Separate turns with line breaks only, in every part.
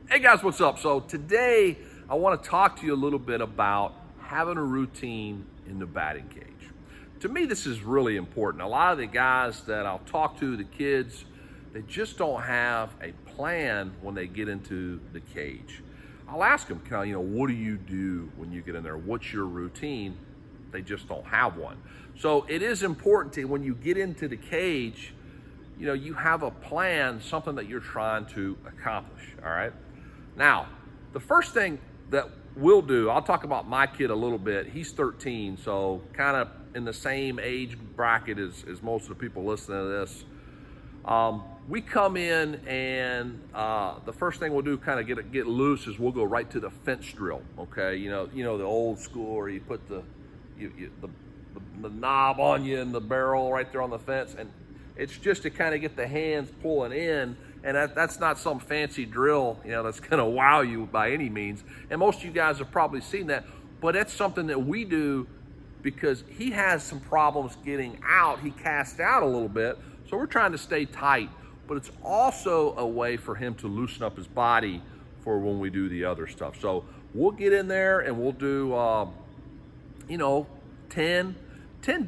Hey guys, what's up? So today I want to talk to you a little bit about having a routine in the batting cage. To me, this is really important. A lot of the guys that I'll talk to, the kids, they just don't have a plan when they get into the cage. I'll ask them, what do you do when you get in there? What's your routine? They just don't have one. So it is important to, when you get into the cage, you have a plan, something that you're trying to accomplish, all right? Now, the first thing that we'll do, I'll talk about my kid a little bit. He's 13, so kind of in the same age bracket as most of the people listening to this. We come in and the first thing we'll do, kind of get loose, is we'll go right to the fence drill, okay? The old school where you put the knob on you and the barrel right there on the fence, and it's just to kind of get the hands pulling in. And that's not some fancy drill, that's going to wow you by any means. And most of you guys have probably seen that, but that's something that we do because he has some problems getting out. He cast out a little bit, so we're trying to stay tight. But it's also a way for him to loosen up his body for when we do the other stuff. So we'll get in there and we'll do, 10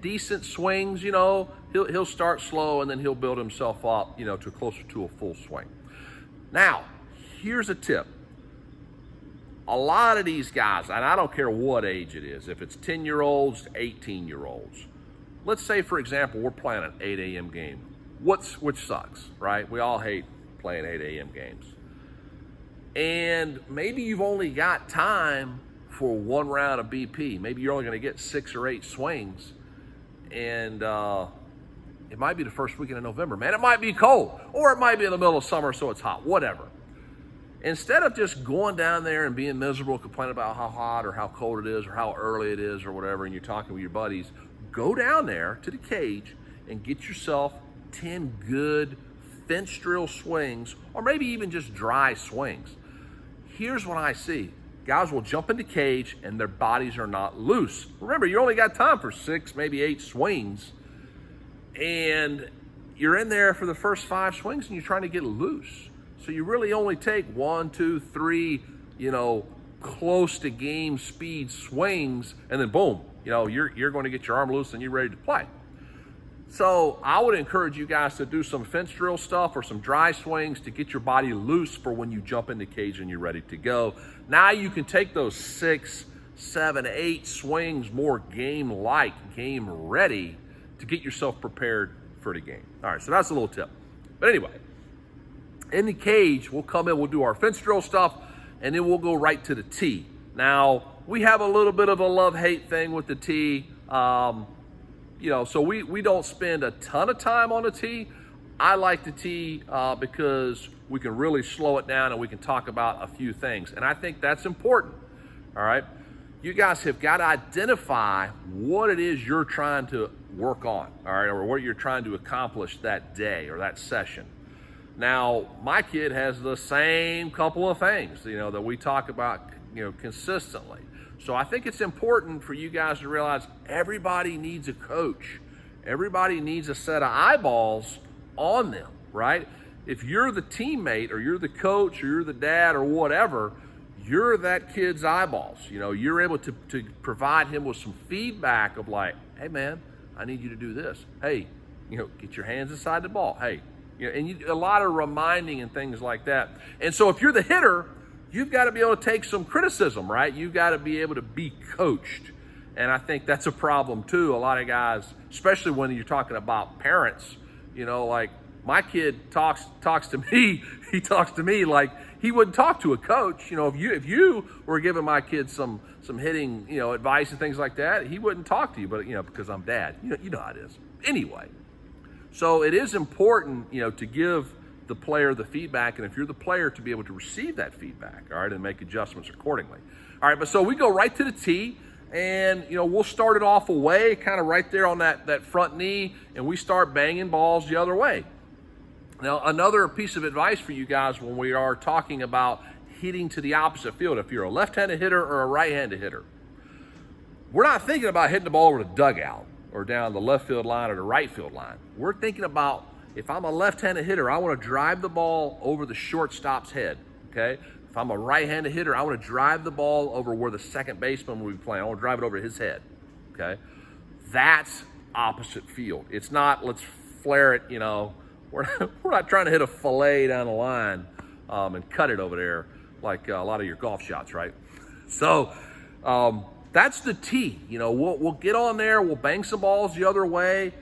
decent swings. He'll start slow and then he'll build himself up, to closer to a full swing. Now, here's a tip. A lot of these guys, and I don't care what age it is, if it's 10-year-olds to 18-year-olds, let's say, for example, we're playing an 8 a.m. game, which sucks, right? We all hate playing 8 a.m. games. And maybe you've only got time for one round of BP. Maybe you're only going to get 6 or 8 swings. And it might be the first weekend of November, man. It might be cold, or it might be in the middle of summer, so it's hot, whatever. Instead of just going down there and being miserable, complaining about how hot or how cold it is or how early it is or whatever, and you're talking with your buddies, go down there to the cage and get yourself 10 good fence drill swings, or maybe even just dry swings. Here's what I see. Guys will jump in the cage and their bodies are not loose. Remember, you only got time for 6, maybe 8 swings. And you're in there for the first 5 swings and you're trying to get loose. So you really only take 1, 2, 3, close to game speed swings, and then boom, you're going to get your arm loose and you're ready to play. So I would encourage you guys to do some fence drill stuff or some dry swings to get your body loose for when you jump in the cage and you're ready to go. Now you can take those 6, 7, 8 swings more game-like, game-ready, to get yourself prepared for the game. All right, so that's a little tip. But anyway, in the cage, we'll come in, we'll do our fence drill stuff, and then we'll go right to the tee. Now, we have a little bit of a love-hate thing with the tee. So we don't spend a ton of time on the tee. I like the tee because we can really slow it down and we can talk about a few things. And I think that's important, all right? You guys have got to identify what it is you're trying to work on, all right, or what you're trying to accomplish that day or that session. Now, my kid has the same couple of things, that we talk about, consistently. So I think it's important for you guys to realize everybody needs a coach. Everybody needs a set of eyeballs on them, right? If you're the teammate or you're the coach or you're the dad or whatever, you're that kid's eyeballs. You're able to provide him with some feedback of like, hey man, I need you to do this. Hey, get your hands inside the ball. Hey, and a lot of reminding and things like that. And so if you're the hitter, you've got to be able to take some criticism, right? You've got to be able to be coached. And I think that's a problem too. A lot of guys, especially when you're talking about parents, like my kid talks to me, he talks to me like he wouldn't talk to a coach. If you were giving my kid some hitting, advice and things like that, he wouldn't talk to you, but because I'm dad, you know how it is. Anyway, so it is important, to give the player the feedback, and if you're the player, to be able to receive that feedback, all right, and make adjustments accordingly. All right, but so we go right to the tee, and we'll start it off away, kind of right there on that front knee, and we start banging balls the other way. Now, another piece of advice for you guys when we are talking about hitting to the opposite field, if you're a left-handed hitter or a right-handed hitter, we're not thinking about hitting the ball over the dugout or down the left field line or the right field line. We're thinking about, if I'm a left-handed hitter, I want to drive the ball over the shortstop's head, okay? If I'm a right-handed hitter, I want to drive the ball over where the second baseman will be playing. I want to drive it over his head, okay? That's opposite field. It's not, let's flare it, we're not trying to hit a fillet down the line and cut it over there like a lot of your golf shots, right? So that's the tee. We'll get on there, we'll bang some balls the other way,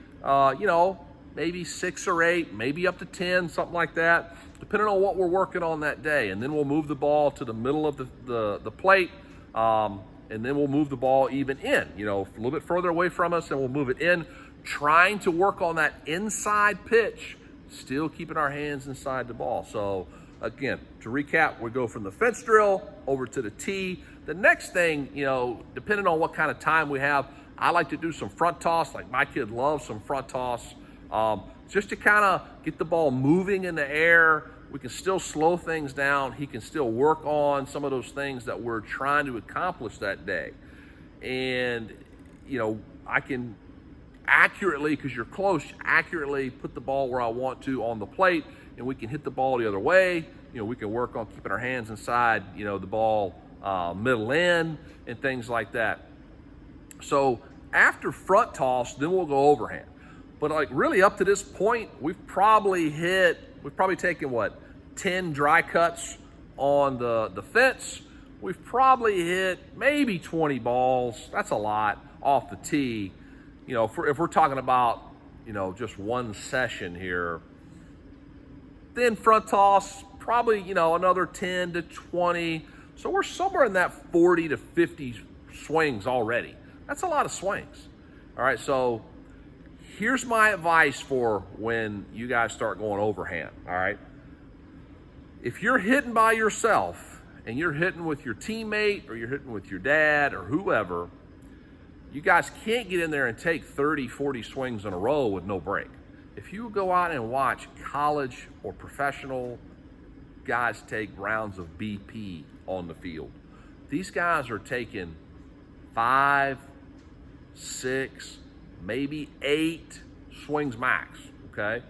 maybe 6 or 8, maybe up to 10, something like that, depending on what we're working on that day. And then we'll move the ball to the middle of the plate, and then we'll move the ball even in, a little bit further away from us, and we'll move it in, trying to work on that inside pitch, still keeping our hands inside the ball. So again, to recap, we go from the fence drill over to the tee. The next thing, depending on what kind of time we have, I like to do some front toss. Like my kid loves some front toss, just to kind of get the ball moving in the air. We can still slow things down. He can still work on some of those things that we're trying to accomplish that day. And, I can accurately, because you're close, accurately put the ball where I want to on the plate, and we can hit the ball the other way. We can work on keeping our hands inside, the ball middle in and things like that. So after front toss, then we'll go overhand. But like really up to this point, we've probably taken 10 dry cuts on the fence. We've probably hit maybe 20 balls. That's a lot off the tee. If we're talking about, just one session here, then front toss, probably, another 10 to 20. So we're somewhere in that 40 to 50 swings already. That's a lot of swings. All right, so here's my advice for when you guys start going overhand, all right? If you're hitting by yourself and you're hitting with your teammate or you're hitting with your dad or whoever, you guys can't get in there and take 30, 40 swings in a row with no break. If you go out and watch college or professional guys take rounds of BP on the field, these guys are taking 5, 6, maybe 8 swings max, okay?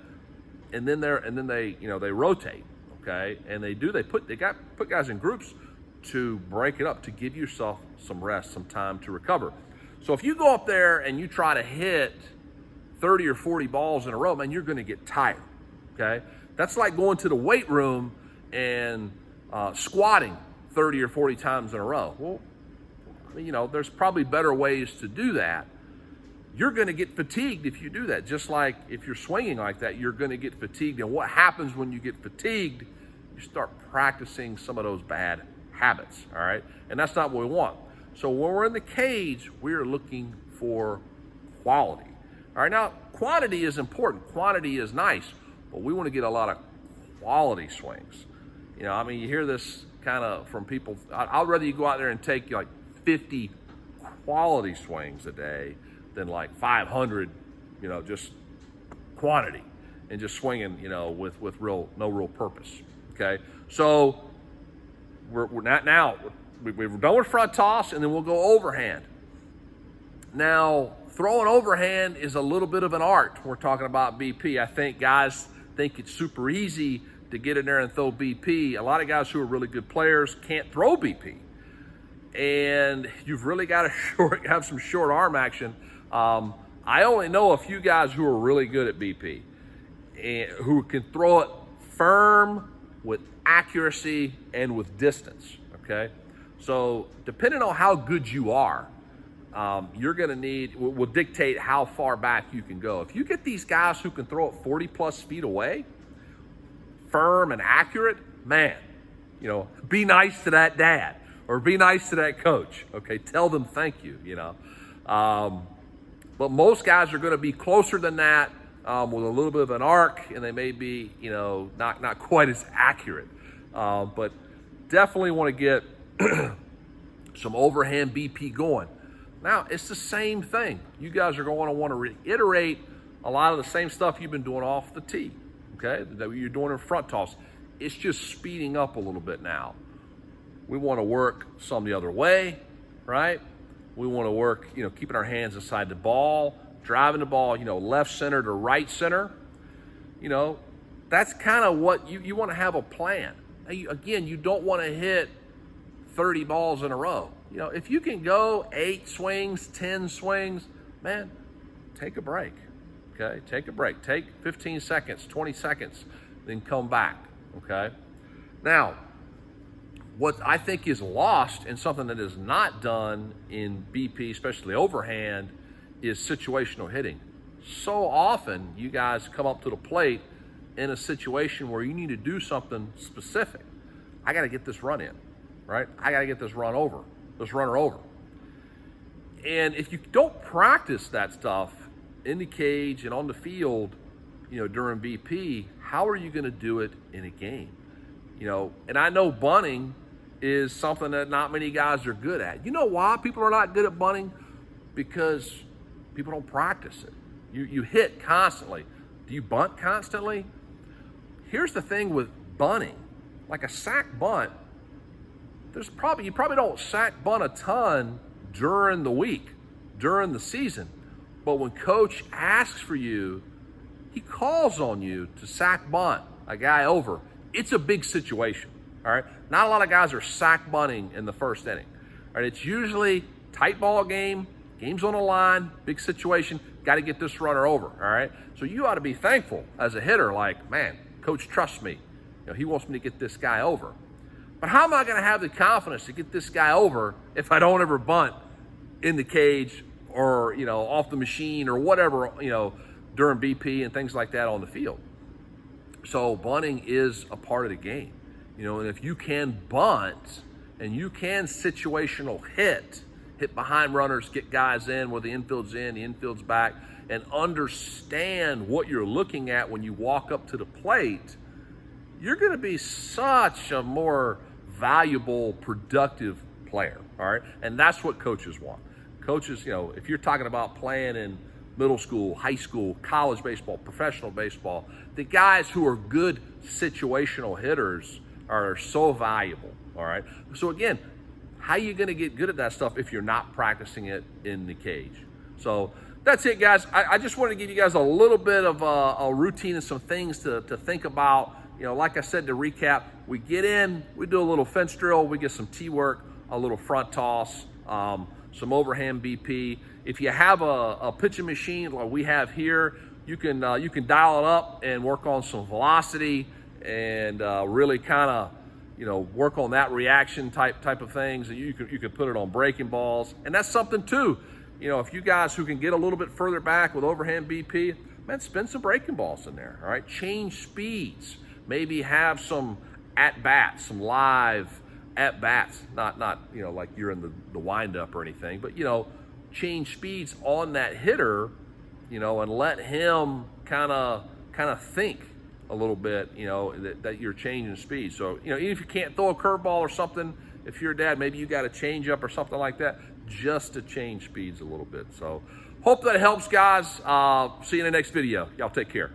And then they rotate, okay? And they put guys in groups to break it up, to give yourself some rest, some time to recover. So if you go up there and you try to hit 30 or 40 balls in a row, man, you're going to get tired, okay? That's like going to the weight room and squatting 30 or 40 times in a row. Well, there's probably better ways to do that. You're going to get fatigued if you do that. Just like if you're swinging like that, you're going to get fatigued. And what happens when you get fatigued? You start practicing some of those bad habits, all right? And that's not what we want. So when we're in the cage, we're looking for quality. All right, now quantity is important. Quantity is nice, but we want to get a lot of quality swings. You hear this kind of from people. I'd rather you go out there and take like 50 quality swings a day than like 500, just quantity and just swinging, with no real purpose. Okay, so we're not now. We're done with front toss, and then we'll go overhand. Now, throwing overhand is a little bit of an art. We're talking about BP. I think guys think it's super easy to get in there and throw BP. A lot of guys who are really good players can't throw BP. And you've really got to have some short arm action. I only know a few guys who are really good at BP and who can throw it firm with accuracy and with distance, okay? So depending on how good you are, you're going to will dictate how far back you can go. If you get these guys who can throw it 40 plus feet away, firm and accurate, man, be nice to that dad or be nice to that coach, okay? Tell them thank you, But most guys are going to be closer than that with a little bit of an arc, and they may be, not quite as accurate. But definitely want to get some overhand BP going. Now, it's the same thing. You guys are going to want to reiterate a lot of the same stuff you've been doing off the tee, okay, that you're doing in front toss. It's just speeding up a little bit now. We want to work some the other way, right? We want to work, keeping our hands inside the ball, driving the ball, left center to right center. That's kind of what you want to have a plan. Again, you don't want to hit 30 balls in a row. If you can go 8 swings, 10 swings, man, take a break. Okay, take a break. Take 15 seconds, 20 seconds, then come back. Okay. Now, what I think is lost and something that is not done in BP, especially overhand, is situational hitting. So often you guys come up to the plate in a situation where you need to do something specific. I got to get this run in, right? I got to get this runner over. And if you don't practice that stuff in the cage and on the field, during BP, how are you going to do it in a game? And I know bunting is something that not many guys are good at. You know why people are not good at bunting? Because people don't practice it. You hit constantly. Do you bunt constantly? Here's the thing with bunting. Like a sack bunt, you probably don't sack bunt a ton during the week, during the season. But when coach asks for you, he calls on you to sack bunt a guy over. It's a big situation, all right? Not a lot of guys are sack bunting in the first inning. All right, it's usually tight ball game, game's on the line, big situation, got to get this runner over, all right? So you ought to be thankful as a hitter, like, man, coach trusts me. He wants me to get this guy over. But how am I going to have the confidence to get this guy over if I don't ever bunt in the cage or, off the machine or whatever, during BP and things like that on the field? So bunting is a part of the game, and if you can bunt and you can situational hit behind runners, get guys in where the infield's in, the infield's back, and understand what you're looking at when you walk up to the plate, you're going to be such a more valuable, productive player, all right? And that's what coaches want. Coaches, if you're talking about playing in middle school, high school, college baseball, professional baseball, the guys who are good situational hitters are so valuable, all right? So again, how are you going to get good at that stuff if you're not practicing it in the cage? So that's it, guys. I just wanted to give you guys a little bit of a routine and some things to think about. Like I said, to recap, we get in, we do a little fence drill, we get some tee work, a little front toss, some overhand BP. If you have a pitching machine like we have here, you can dial it up and work on some velocity and really kind of work on that reaction type of things. And you could put it on breaking balls, and that's something too. If you guys who can get a little bit further back with overhand BP, man, spin some breaking balls in there. All right, change speeds. Maybe have some at-bats, some live at-bats, not like you're in the wind-up or anything, but, change speeds on that hitter, and let him kind of think a little bit, that you're changing speed. So, even if you can't throw a curveball or something, if you're a dad, maybe you got a change-up or something like that, just to change speeds a little bit. So, hope that helps, guys. See you in the next video. Y'all take care.